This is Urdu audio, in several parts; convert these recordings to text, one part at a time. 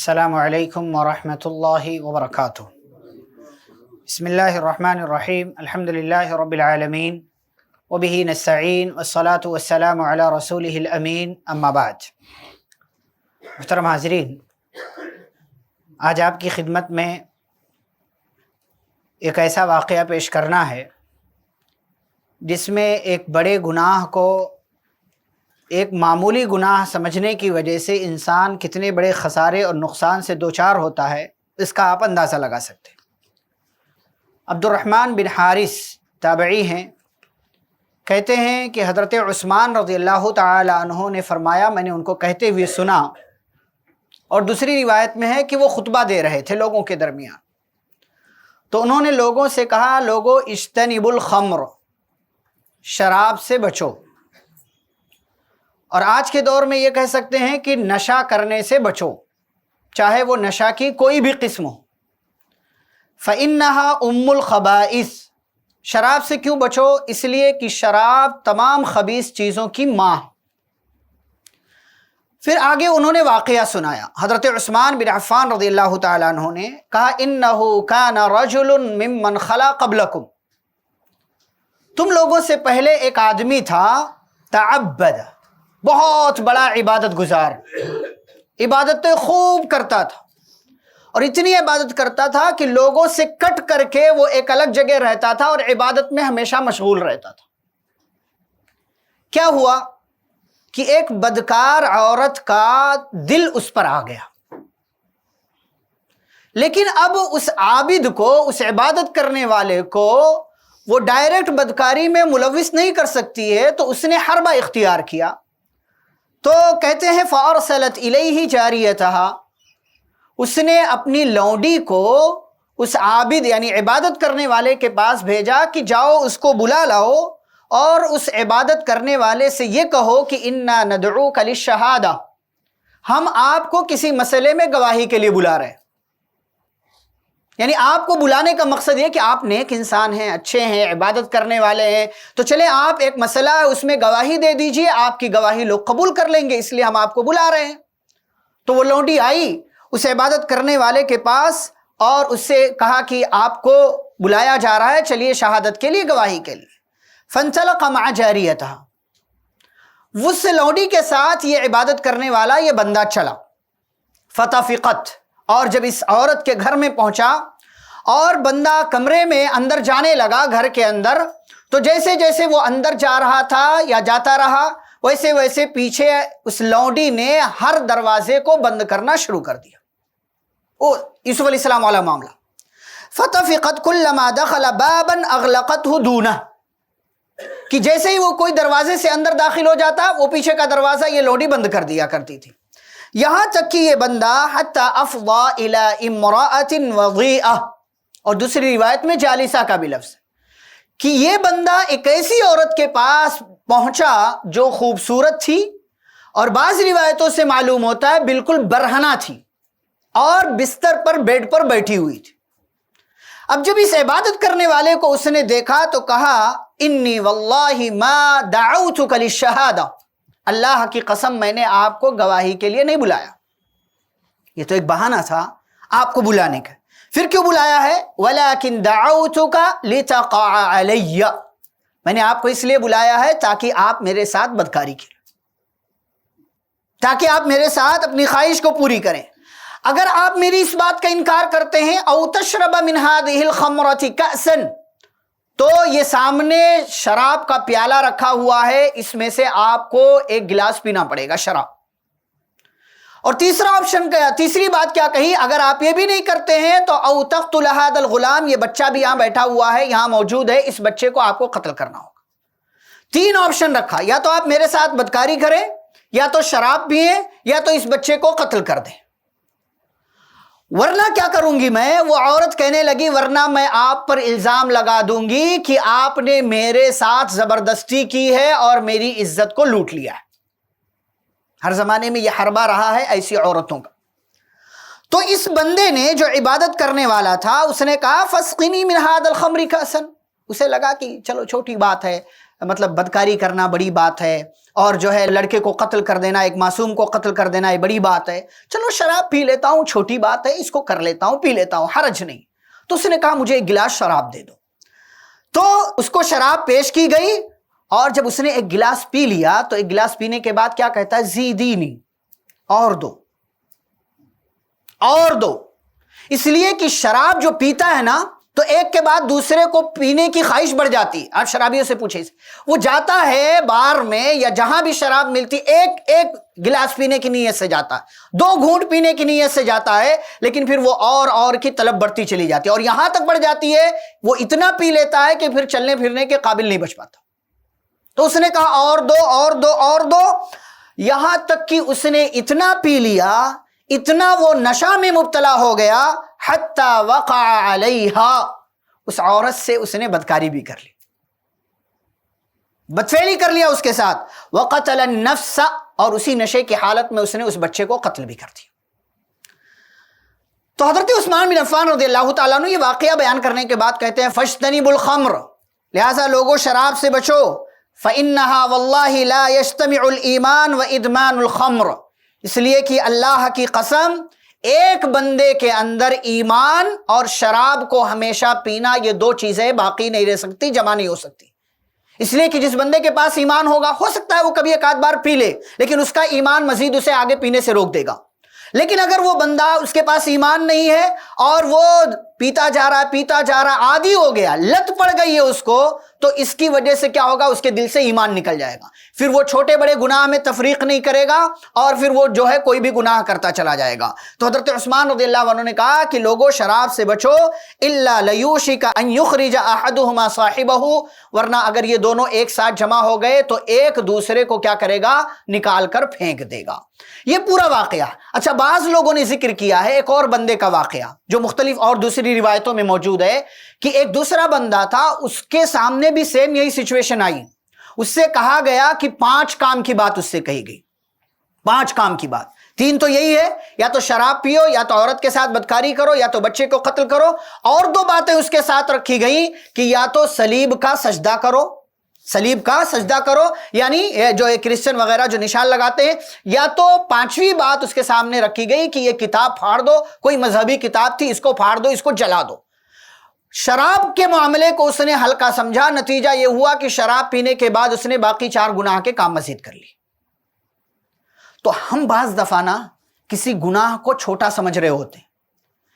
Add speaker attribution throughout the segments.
Speaker 1: السلام علیکم ورحمۃ اللہ وبرکاتہ۔ بسم اللہ الرحمن الرحیم، الحمد للہ رب العالمین وبہ نستعین والصلاة والسلام علی رسولہ الامین، اما بعد۔ محترم حاضرین، آج آپ کی خدمت میں ایک ایسا واقعہ پیش کرنا ہے جس میں ایک بڑے گناہ کو ایک معمولی گناہ سمجھنے کی وجہ سے انسان کتنے بڑے خسارے اور نقصان سے دوچار ہوتا ہے، اس کا آپ اندازہ لگا سکتے ہیں۔ عبد الرحمن بن حارث تابعی ہیں، کہتے ہیں کہ حضرت عثمان رضی اللہ تعالی عنہ نے فرمایا، میں نے ان کو کہتے ہوئے سنا، اور دوسری روایت میں ہے کہ وہ خطبہ دے رہے تھے لوگوں کے درمیان، تو انہوں نے لوگوں سے کہا، لوگو اجتنبوا الخمر، شراب سے بچو۔ اور آج کے دور میں یہ کہہ سکتے ہیں کہ نشہ کرنے سے بچو، چاہے وہ نشہ کی کوئی بھی قسم ہو۔ فَإِنَّهَا أُمُّ الْخَبَائِثِ، شراب سے کیوں بچو؟ اس لیے کہ شراب تمام خبیث چیزوں کی ماں۔ پھر آگے انہوں نے واقعہ سنایا، حضرت عثمان بن عفان رضی اللہ تعالیٰ عنہ نے کہا، إِنَّهُ كَانَ رَجُلٌ مِّمَّنْ خَلَا قَبْلَكُمْ، تم لوگوں سے پہلے ایک آدمی تھا، تعبد، بہت بڑا عبادت گزار، عبادتیں خوب کرتا تھا، اور اتنی عبادت کرتا تھا کہ لوگوں سے کٹ کر کے وہ ایک الگ جگہ رہتا تھا اور عبادت میں ہمیشہ مشغول رہتا تھا۔ کیا ہوا کہ ایک بدکار عورت کا دل اس پر آ گیا، لیکن اب اس عابد کو، اس عبادت کرنے والے کو وہ ڈائریکٹ بدکاری میں ملوث نہیں کر سکتی ہے، تو اس نے حربہ اختیار کیا۔ تو کہتے ہیں فَأَرْسَلَتْ إِلَيْهِ جَارِيَتَهَا، اس نے اپنی لونڈی کو اس عابد یعنی عبادت کرنے والے کے پاس بھیجا کہ جاؤ اس کو بلا لاؤ اور اس عبادت کرنے والے سے یہ کہو کہ اِنَّا نَدْعُوكَ لِلشَّهَادَةِ، ہم آپ کو کسی مسئلے میں گواہی کے لیے بلا رہے ہیں۔ یعنی آپ کو بلانے کا مقصد یہ کہ آپ نیک انسان ہیں، اچھے ہیں، عبادت کرنے والے ہیں، تو چلے آپ ایک مسئلہ ہے اس میں گواہی دے دیجئے، آپ کی گواہی لوگ قبول کر لیں گے، اس لیے ہم آپ کو بلا رہے ہیں۔ تو وہ لونڈی آئی اس عبادت کرنے والے کے پاس اور اس سے کہا کہ آپ کو بلایا جا رہا ہے، چلیے شہادت کے لیے، گواہی کے لیے۔ فَانْطَلَقَ مَعَ جَارِيَتَهَا، اس لونڈی کے ساتھ یہ عبادت کرنے والا یہ بندہ چلا۔ فَطَفِقَتْ، اور جب اس عورت کے گھر میں پہنچا اور بندہ کمرے میں اندر جانے لگا گھر کے اندر، تو جیسے جیسے وہ اندر جا رہا تھا یا جاتا رہا، ویسے ویسے پیچھے اس لونڈی نے ہر دروازے کو بند کرنا شروع کر دیا۔ یوسف علیہ السلام والا معاملہ۔ فَطَفِقَتْ كُلَّمَا دَخَلَ بَابًا أَغْلَقَتْهُ دُونَهُ، کہ جیسے ہی وہ کوئی دروازے سے اندر داخل ہو جاتا، وہ پیچھے کا دروازہ یہ لونڈی بند کر دیا کرتی تھی۔ یہاں تک کہ یہ بندہ حتی افضا الی امرأۃ وضیئہ، اور دوسری روایت میں جالسہ کا بھی لفظ ہے کہ یہ بندہ ایک ایسی عورت کے پاس پہنچا جو خوبصورت تھی، اور بعض روایتوں سے معلوم ہوتا ہے بالکل برہنہ تھی اور بستر پر، بیڈ پر بیٹھی ہوئی تھی۔ اب جب اس عبادت کرنے والے کو اس نے دیکھا تو کہا، انی واللہ ما دعوتک للشہادہ، اللہ کی قسم میں نے آپ کو گواہی کے لیے نہیں بلایا۔ یہ تو ایک بہانہ تھا آپ کو بلانے کا، پھر کیوں بلایا ہے؟ ولیکن دعوتک لتقع علی، میں نے آپ کو اس لیے بلایا ہے تاکہ آپ میرے ساتھ بدکاری کریں، تاکہ آپ میرے ساتھ اپنی خواہش کو پوری کریں۔ اگر آپ میری اس بات کا انکار کرتے ہیں، او تشرب من هذه الخمرۃ کأسا، تو یہ سامنے شراب کا پیالہ رکھا ہوا ہے، اس میں سے آپ کو ایک گلاس پینا پڑے گا شراب۔ اور تیسرا آپشن کیا، تیسری بات کیا کہی، اگر آپ یہ بھی نہیں کرتے ہیں تو او تقتل هذا الغلام، یہ بچہ بھی یہاں بیٹھا ہوا ہے، یہاں موجود ہے، اس بچے کو آپ کو قتل کرنا ہوگا۔ تین آپشن رکھا، یا تو آپ میرے ساتھ بدکاری کریں، یا تو شراب پئیں، یا تو اس بچے کو قتل کر دیں، ورنہ کیا کروں گی میں؟ وہ عورت کہنے لگی، ورنہ میں آپ پر الزام لگا دوں گی کہ آپ نے میرے ساتھ زبردستی کی ہے اور میری عزت کو لوٹ لیا ہے۔ ہر زمانے میں یہ حربہ رہا ہے ایسی عورتوں کا۔ تو اس بندے نے جو عبادت کرنے والا تھا، اس نے کہا، فَاسْقِنِي مِنْ هَذَا الْخَمْرِ كَأْسًا، اسے لگا کہ چلو چھوٹی بات ہے، مطلب بدکاری کرنا بڑی بات ہے، اور جو ہے لڑکے کو قتل کر دینا، ایک معصوم کو قتل کر دینا یہ بڑی بات ہے، چلو شراب پی لیتا ہوں، چھوٹی بات ہے، اس کو کر لیتا ہوں، پی لیتا ہوں، حرج نہیں۔ تو اس نے کہا مجھے ایک گلاس شراب دے دو۔ تو اس کو شراب پیش کی گئی، اور جب اس نے ایک گلاس پی لیا تو ایک گلاس پینے کے بعد کیا کہتا ہے؟ زیدینی، اور دو، اور دو۔ اس لیے کہ شراب جو پیتا ہے نا تو ایک کے بعد دوسرے کو پینے کی خواہش بڑھ جاتی۔ آپ شرابیوں سے پوچھیں، وہ جاتا ہے بار میں یا جہاں بھی شراب ملتی، ایک گلاس پینے کی نیت سے جاتا ہے، 2 گھونٹ پینے کی نیت سے جاتا ہے، لیکن پھر وہ اور کی طلب بڑھتی چلی جاتی ہے، اور یہاں تک بڑھ جاتی ہے وہ اتنا پی لیتا ہے کہ پھر چلنے پھرنے کے قابل نہیں بچ پاتا۔ تو اس نے کہا اور دو، اور دو، اور دو، یہاں تک کہ اس نے اتنا پی لیا، اتنا وہ نشہ میں مبتلا ہو گیا، حتی وقع علیہا، اس عورت سے اس نے بدکاری بھی کر لی، بدفعلی کر لیا اس کے ساتھ، وقتل النفس، اور اسی نشے کی حالت میں اس نے اس بچے کو قتل بھی کر دیا۔ تو حضرت عثمان بن عفان رضی اللہ تعالیٰ عنہ یہ واقعہ بیان کرنے کے بعد کہتے ہیں فاجتنبوا الخمر، لہذا لوگوں شراب سے بچو، فإنها واللہ لا يجتمع الایمان وادمان الخمر، اس لیے کہ اللہ کی قسم ایک بندے کے اندر ایمان اور شراب کو ہمیشہ پینا، یہ 2 چیزیں باقی نہیں رہ سکتی، جمع نہیں ہو سکتی۔ اس لیے کہ جس بندے کے پاس ایمان ہوگا، ہو سکتا ہے وہ کبھی ایک آدھ بار پی لے، لیکن اس کا ایمان مزید اسے آگے پینے سے روک دے گا۔ لیکن اگر وہ بندہ اس کے پاس ایمان نہیں ہے اور وہ پیتا جا رہا، عادی ہو گیا، لت پڑ گئی ہے اس کو، تو اس کی وجہ سے کیا ہوگا؟ اس کے دل سے ایمان نکل جائے گا، پھر وہ چھوٹے بڑے گناہ میں تفریق نہیں کرے گا، اور پھر وہ جو ہے کوئی بھی گناہ کرتا چلا جائے گا۔ تو حضرت عثمان رضی اللہ عنہ نے کہا کہ لوگوں شراب سے بچو، الا لیوشک ان یخرج احدہما صاحبہ، ورنہ اگر یہ دونوں ایک ساتھ جمع ہو گئے تو ایک دوسرے کو کیا کرے گا؟ نکال کر پھینک دے گا۔ یہ پورا واقعہ۔ اچھا، بعض لوگوں نے ذکر کیا ہے ایک اور بندے کا واقعہ جو مختلف اور دوسری روایتوں میں موجود ہے، کہ ایک دوسرا بندہ تھا، اس کے سامنے بھی سیم یہی سچویشن آئی، اس سے کہا گیا کہ 5 کام کی بات اس سے کہی گئی، 5 کام کی بات، 3 تو یہی ہے، یا تو شراب پیو، یا تو عورت کے ساتھ بدکاری کرو، یا تو بچے کو قتل کرو، اور 2 باتیں اس کے ساتھ رکھی گئیں کہ یا تو صلیب کا سجدہ کرو، صلیب کا سجدہ کرو، یعنی جو کرسچن وغیرہ جو نشان لگاتے ہیں، یا تو 5ویں بات اس کے سامنے رکھی گئی کہ یہ کتاب پھاڑ دو، کوئی مذہبی کتاب تھی، اس کو پھاڑ دو، اس کو جلا دو۔ شراب کے معاملے کو اس نے ہلکا سمجھا، نتیجہ یہ ہوا کہ شراب پینے کے بعد اس نے باقی 4 گناہ کے کام مزید کر لی۔ تو ہم بعض دفعہ نا کسی گناہ کو چھوٹا سمجھ رہے ہوتے ہیں،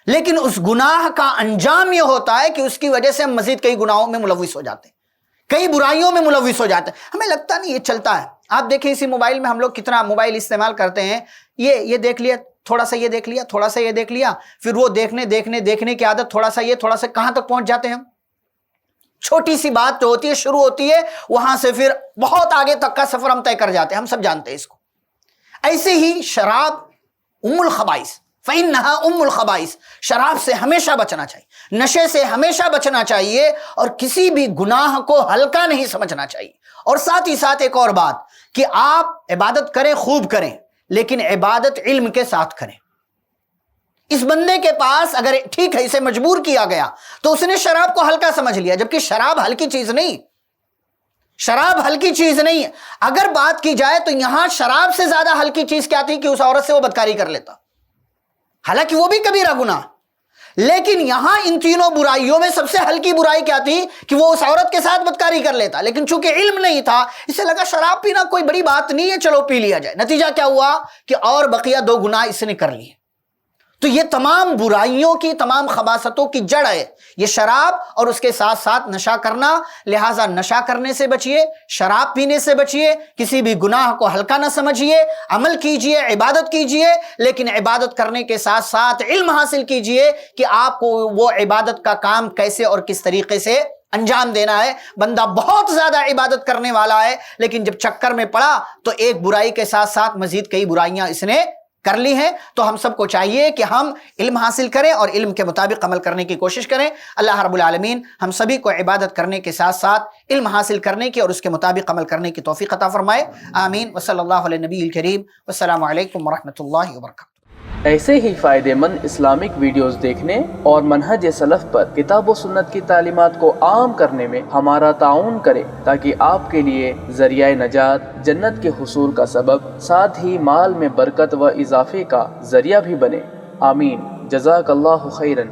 Speaker 1: لیکن اس گناہ کا انجام یہ ہوتا ہے کہ اس کی وجہ سے ہم مزید کئی گناہوں میں ملوث ہو جاتے ہیں، کئی برائیوں میں ملوث ہو جاتے ہیں، ہمیں لگتا نہیں یہ چلتا ہے۔ آپ دیکھیں اسی موبائل میں ہم لوگ کتنا موبائل استعمال کرتے ہیں، یہ دیکھ لیا، تھوڑا سا یہ دیکھ لیا، تھوڑا سا یہ دیکھ لیا، پھر وہ دیکھنے کی عادت، تھوڑا سا یہ، تھوڑا سا، کہاں تک پہنچ جاتے ہیں ہم؟ چھوٹی سی بات جو ہوتی ہے، شروع ہوتی ہے، وہاں سے پھر بہت آگے تک کا سفر ہم طے کر جاتے ہیں، ہم سب جانتے ہیں اس کو۔ ایسے ہی شراب ام الخبائث، فإنها ام الخبائث، شراب سے ہمیشہ بچنا چاہیے، نشے سے ہمیشہ بچنا چاہیے، اور کسی بھی گناہ کو ہلکا نہیں سمجھنا چاہیے۔ اور ساتھ ہی ساتھ ایک اور بات کہ آپ عبادت کریں، خوب کریں، لیکن عبادت علم کے ساتھ کریں۔ اس بندے کے پاس اگر ٹھیک ہے اسے مجبور کیا گیا تو اس نے شراب کو ہلکا سمجھ لیا، جبکہ شراب ہلکی چیز نہیں، شراب ہلکی چیز نہیں ہے۔ اگر بات کی جائے تو یہاں شراب سے زیادہ ہلکی چیز کیا تھی کہ اس عورت سے وہ بدکاری کر لیتا، حالانکہ وہ بھی کبیرہ گناہ، لیکن یہاں ان تینوں برائیوں میں سب سے ہلکی برائی کیا تھی کہ وہ اس عورت کے ساتھ بدکاری کر لیتا، لیکن چونکہ علم نہیں تھا، اسے لگا شراب پینا کوئی بڑی بات نہیں ہے، چلو پی لیا جائے۔ نتیجہ کیا ہوا کہ اور بقیہ 2 گناہ اس نے کر لیے۔ تو یہ تمام برائیوں کی، تمام خباثتوں کی جڑ ہے یہ شراب، اور اس کے ساتھ ساتھ نشہ کرنا۔ لہٰذا نشہ کرنے سے بچیے، شراب پینے سے بچیے، کسی بھی گناہ کو ہلکا نہ سمجھیے، عمل کیجیے، عبادت کیجیے، لیکن عبادت کرنے کے ساتھ ساتھ علم حاصل کیجیے کہ آپ کو وہ عبادت کا کام کیسے اور کس طریقے سے انجام دینا ہے۔ بندہ بہت زیادہ عبادت کرنے والا ہے، لیکن جب چکر میں پڑا تو ایک برائی کے ساتھ ساتھ مزید کئی برائیاں اس نے کر لی ہیں۔ تو ہم سب کو چاہیے کہ ہم علم حاصل کریں اور علم کے مطابق عمل کرنے کی کوشش کریں۔ اللہ رب العالمین ہم سبھی کو عبادت کرنے کے ساتھ ساتھ علم حاصل کرنے کی اور اس کے مطابق عمل کرنے کی توفیق عطا فرمائے، آمین۔ وصلی اللہ علیہ نبی الکریم، والسلام علیکم ورحمۃ اللہ وبرکاتہ۔
Speaker 2: ایسے ہی فائدے مند اسلامک ویڈیوز دیکھنے اور منہج سلف پر کتاب و سنت کی تعلیمات کو عام کرنے میں ہمارا تعاون کریں، تاکہ آپ کے لیے ذریعہ نجات، جنت کے حصول کا سبب، ساتھ ہی مال میں برکت و اضافے کا ذریعہ بھی بنے۔ آمین۔ جزاک اللہ خیراً۔